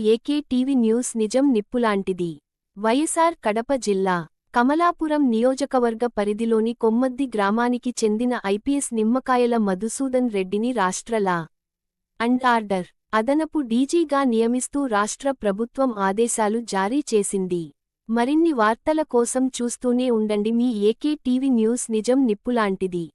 AK TV news నిజం నిప్పులాంటిది. వైఎస్ఆర్ కడప జిల్లా కమలాపురం నియోజకవర్గ పరిధిలోని కొమ్మద్ది గ్రామానికి చెందిన ఐపీఎస్ నిమ్మకాయల మధుసూదన్ రెడ్డిని రాష్ట్ర లా అండ్ ఆర్డర్ అదనపు డీజీగా నియమిస్తూ రాష్ట్ర ప్రభుత్వం ఆదేశాలు జారీ చేసింది. మరిన్ని వార్తల కోసం చూస్తూనే ఉండండి మీ ఏకే టీవీ న్యూస్ నిజం నిప్పులాంటిది.